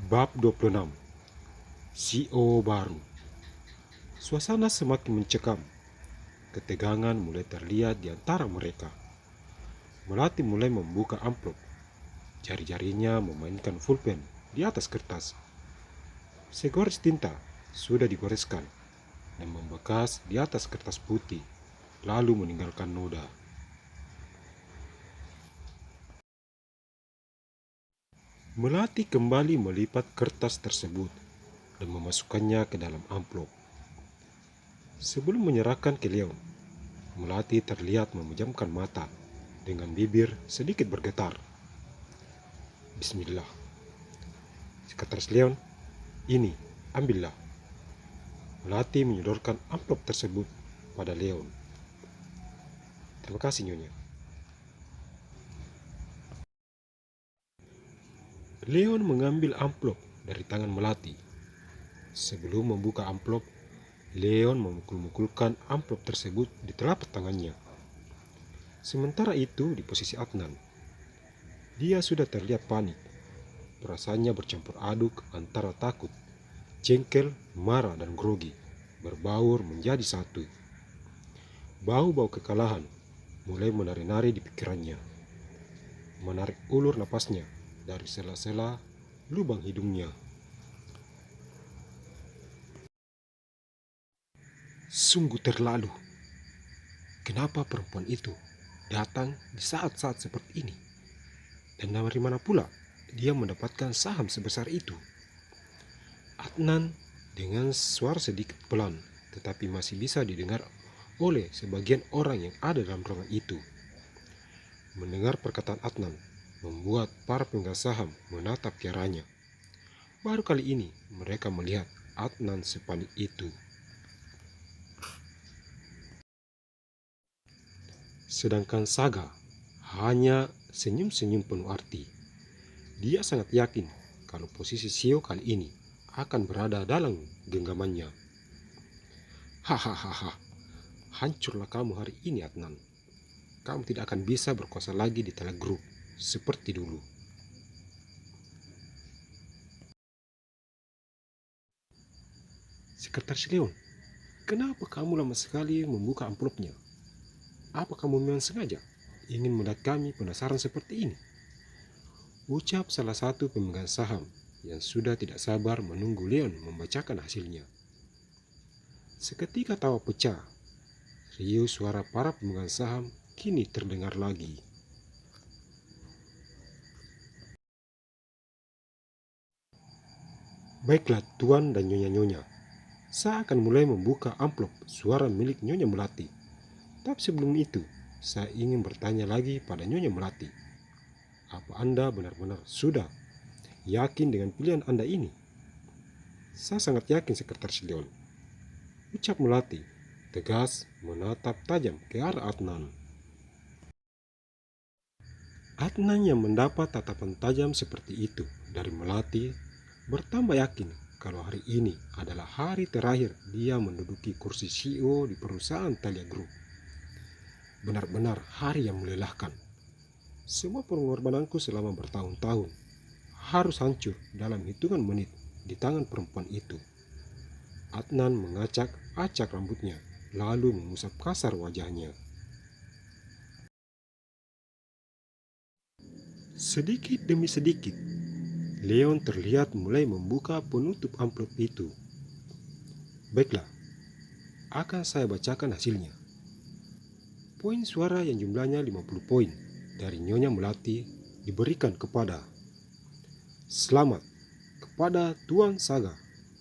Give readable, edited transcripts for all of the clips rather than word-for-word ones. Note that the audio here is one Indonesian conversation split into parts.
Bab 26. CEO baru. Suasana semakin mencekam. Ketegangan mulai terlihat di antara mereka. Melati mulai membuka amplop. Jari-jarinya memainkan pulpen di atas kertas. Segores tinta sudah digoreskan dan membekas di atas kertas putih, lalu meninggalkan noda. Melati kembali melipat kertas tersebut dan memasukkannya ke dalam amplop. Sebelum menyerahkan ke Leon, Melati terlihat memejamkan mata dengan bibir sedikit bergetar. Bismillah. Sekretaris Leon, ini, ambillah. Melati menyodorkan amplop tersebut pada Leon. Terima kasih, Nyonya. Leon mengambil amplop dari tangan Melati. Sebelum membuka amplop, Leon memukul-mukulkan amplop tersebut di telapak tangannya. Sementara itu di posisi Adnan, dia sudah terlihat panik. Perasaannya bercampur aduk antara takut, jengkel, marah, dan grogi, berbaur menjadi satu. Bau-bau kekalahan mulai menari-nari di pikirannya, menarik ulur napasnya dari sela-sela lubang hidungnya. Sungguh terlalu. Kenapa perempuan itu datang di saat-saat seperti ini? Dan dari mana pula dia mendapatkan saham sebesar itu? Adnan dengan suara sedikit pelan, tetapi masih bisa didengar oleh sebagian orang yang ada dalam ruangan itu. Mendengar perkataan Adnan membuat para pemegang saham menatap ke arahnya. Baru kali ini mereka melihat Adnan sepanik itu. Sedangkan Saga hanya senyum-senyum penuh arti. Dia sangat yakin kalau posisi Sio kali ini akan berada dalam genggamannya. Hahaha, hancurlah kamu hari ini, Adnan. Kamu tidak akan bisa berkuasa lagi di Telegroup seperti dulu. Sekretaris Leon, kenapa kamu lama sekali membuka amplopnya? Apa kamu memang sengaja ingin membuat kami penasaran seperti ini? Ucap salah satu pemegang saham yang sudah tidak sabar menunggu Leon membacakan hasilnya. Seketika tawa pecah. Riuh suara para pemegang saham kini terdengar lagi. Baiklah Tuan dan Nyonya-Nyonya, saya akan mulai membuka amplop suara milik Nyonya Melati. Tapi sebelum itu, saya ingin bertanya lagi pada Nyonya Melati. Apa Anda benar-benar sudah yakin dengan pilihan Anda ini? Saya sangat yakin, Sekretaris Leon. Ucap Melati, tegas menatap tajam ke arah Adnan. Adnan yang mendapat tatapan tajam seperti itu dari Melati bertambah yakin kalau hari ini adalah hari terakhir dia menduduki kursi CEO di perusahaan Thalia Group. Benar-benar hari yang melelahkan. Semua pengorbananku selama bertahun-tahun harus hancur dalam hitungan menit di tangan perempuan itu. Adnan mengacak-acak rambutnya, lalu mengusap kasar wajahnya. Sedikit demi sedikit, Leon terlihat mulai membuka penutup amplop itu. Baiklah, akan saya bacakan hasilnya. Poin suara yang jumlahnya 50 poin dari Nyonya Melati diberikan kepada Selamat kepada Tuan Saga.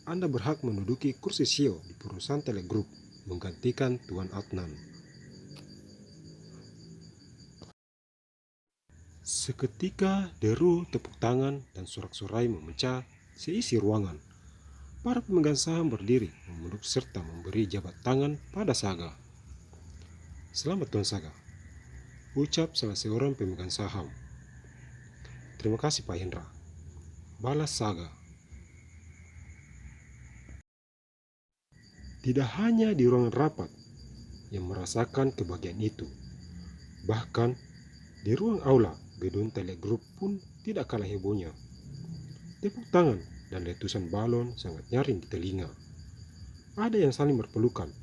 Anda berhak menduduki kursi CEO di perusahaan Telegroup menggantikan Tuan Adnan. Seketika deru tepuk tangan dan sorak-sorai memecah seisi ruangan. Para pemegang saham berdiri memeluk serta memberi jabat tangan pada Saga. Selamat Tuan Saga, ucap salah seorang pemegang saham. Terima kasih Pak Hendra, balas Saga. Tidak hanya di ruangan rapat yang merasakan kebahagiaan itu, bahkan di ruang aula gedung Telegroup pun tidak kalah hebohnya. Tepuk tangan dan letusan balon sangat nyaring di telinga. Ada yang saling berpelukan,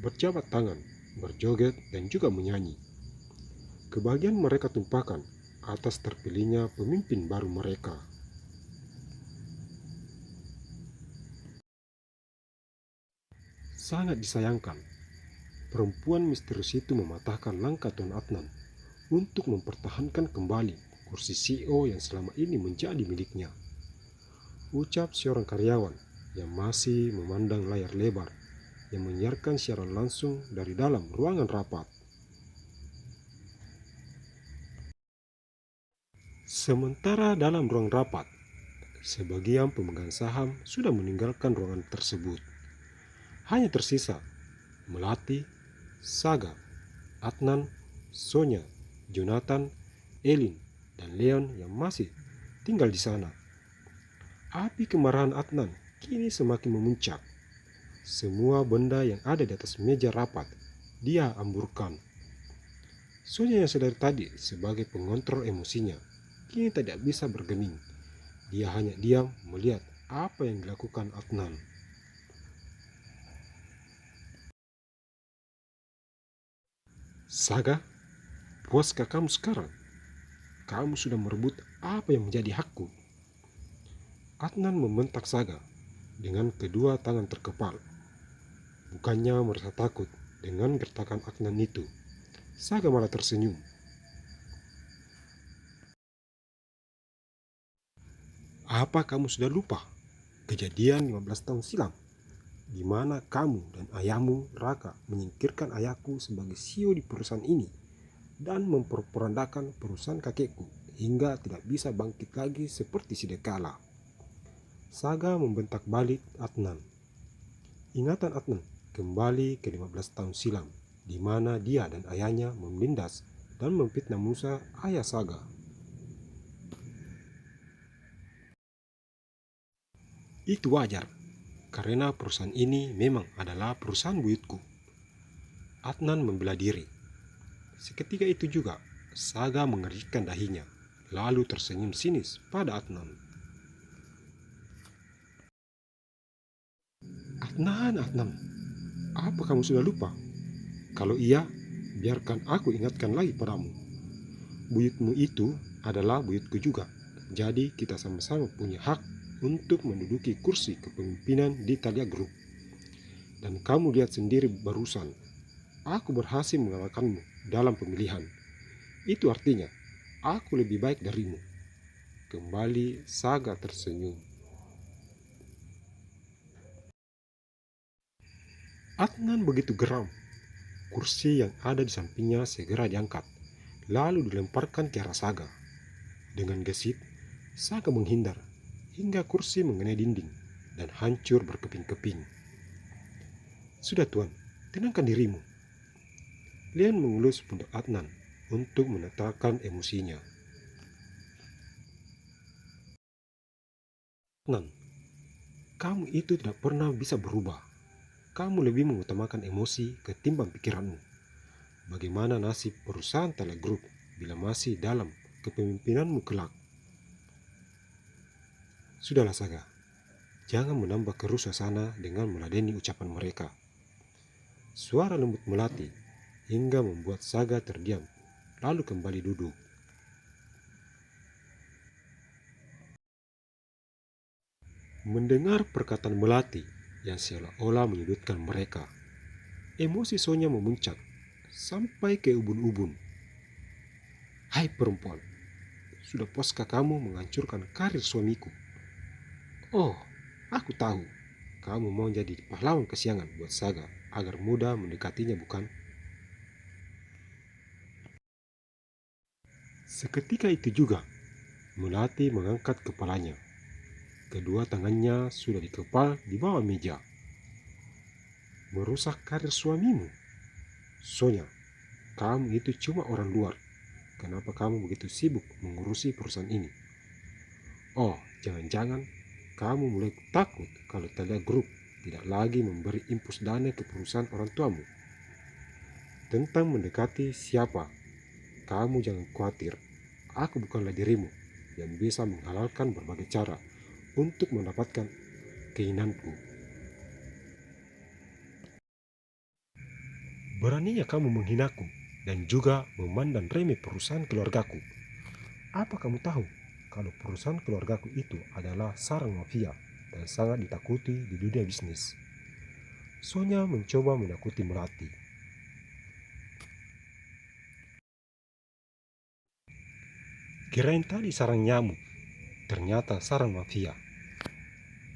berjabat tangan, berjoget, dan juga menyanyi. Kebahagiaan mereka tumpahkan atas terpilihnya pemimpin baru mereka. Sangat disayangkan, perempuan misterius itu mematahkan langkah Tuan Adnan untuk mempertahankan kembali kursi CEO yang selama ini menjadi miliknya. Ucap seorang karyawan yang masih memandang layar lebar yang menyiarkan siaran langsung dari dalam ruangan rapat. Sementara dalam ruang rapat, sebagian pemegang saham sudah meninggalkan ruangan tersebut. Hanya tersisa Melati, Saga, Adnan, Sonya, Jonathan, Elin, dan Leon yang masih tinggal di sana. Api kemarahan Adnan kini semakin memuncak. Semua benda yang ada di atas meja rapat dia amburkan. Sonya yang sedari tadi sebagai pengontrol emosinya kini tidak bisa bergeming. Dia hanya diam melihat apa yang dilakukan Adnan. Saga, puaskah kamu sekarang? Kamu sudah merebut apa yang menjadi hakku. Adnan membentak Saga dengan kedua tangan terkepal. Bukannya merasa takut dengan gertakan Adnan itu, Saga malah tersenyum. Apa kamu sudah lupa kejadian 15 tahun silam, di mana kamu dan ayahmu Raka menyingkirkan ayahku sebagai CEO di perusahaan ini dan memperandakan perusahaan kakekku hingga tidak bisa bangkit lagi seperti sedia kala. Saga membentak balik Adnan. Ingatan Adnan kembali ke 15 tahun silam, di mana dia dan ayahnya menindas dan memfitnah Musa, ayah Saga. Itu wajar, karena perusahaan ini memang adalah perusahaan buyutku. Adnan membela diri. Seketika itu juga, Saga mengerikkan dahinya, lalu tersenyum sinis pada Adnan. Adnan, apa kamu sudah lupa? Kalau iya, biarkan aku ingatkan lagi padamu. Buyutmu itu adalah buyutku juga, jadi kita sama-sama punya hak untuk menduduki kursi kepemimpinan di Thalia Group. Dan kamu lihat sendiri barusan, aku berhasil mengalahkanmu dalam pemilihan. Itu artinya, aku lebih baik darimu. Kembali Saga tersenyum. Adnan begitu geram. Kursi yang ada di sampingnya segera diangkat, lalu dilemparkan ke arah Saga. Dengan gesit, Saga menghindar hingga kursi mengenai dinding dan hancur berkeping-keping. Sudah Tuan, tenangkan dirimu. Leon mengelus pundak Adnan untuk menetralkan emosinya. Adnan, kamu itu tidak pernah bisa berubah. Kamu lebih mengutamakan emosi ketimbang pikiranmu. Bagaimana nasib perusahaan Thalia Group bila masih dalam kepemimpinanmu kelak? Sudahlah Saga, jangan menambah keruh suasana dengan meladeni ucapan mereka. Suara lembut Melati hingga membuat Saga terdiam, lalu kembali duduk. Mendengar perkataan Melati yang seolah-olah menyudutkan mereka, emosi Sonya memuncak sampai ke ubun-ubun. Hai perempuan, sudah puaskah kamu menghancurkan karir suamiku? Oh, aku tahu, kamu mau jadi pahlawan kesiangan buat Saga agar mudah mendekatinya, bukan? Seketika itu juga, Melati mengangkat kepalanya. Kedua tangannya sudah dikepal di bawah meja. Merusak karir suamimu? Sonya, kamu itu cuma orang luar. Kenapa kamu begitu sibuk mengurusi perusahaan ini? Oh, jangan-jangan kamu mulai takut kalau Thalia Group tidak lagi memberi impuls dana ke perusahaan orang tuamu. Tentang mendekati siapa, kamu jangan khawatir. Aku bukanlah dirimu yang bisa menghalalkan berbagai cara untuk mendapatkan keinginanku. Beraninya kamu menghinaku dan juga memandang remeh perusahaan keluargaku. Apa kamu tahu kalau perusahaan keluargaku itu adalah sarang mafia dan sangat ditakuti di dunia bisnis? Sonya mencoba menakuti Melati. Kirain tadi sarang nyamuk, ternyata sarang mafia.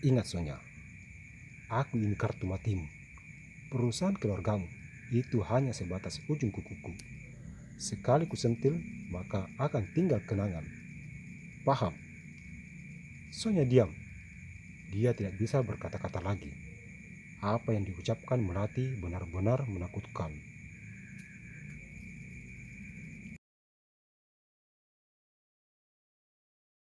Ingat Sonya, aku ini kartu matimu. Perusahaan keluargamu itu hanya sebatas ujung kukuku. Sekali kusentil, maka akan tinggal kenangan. Paham? Sonya diam. Dia tidak bisa berkata-kata lagi. Apa yang diucapkan Melati benar-benar menakutkan.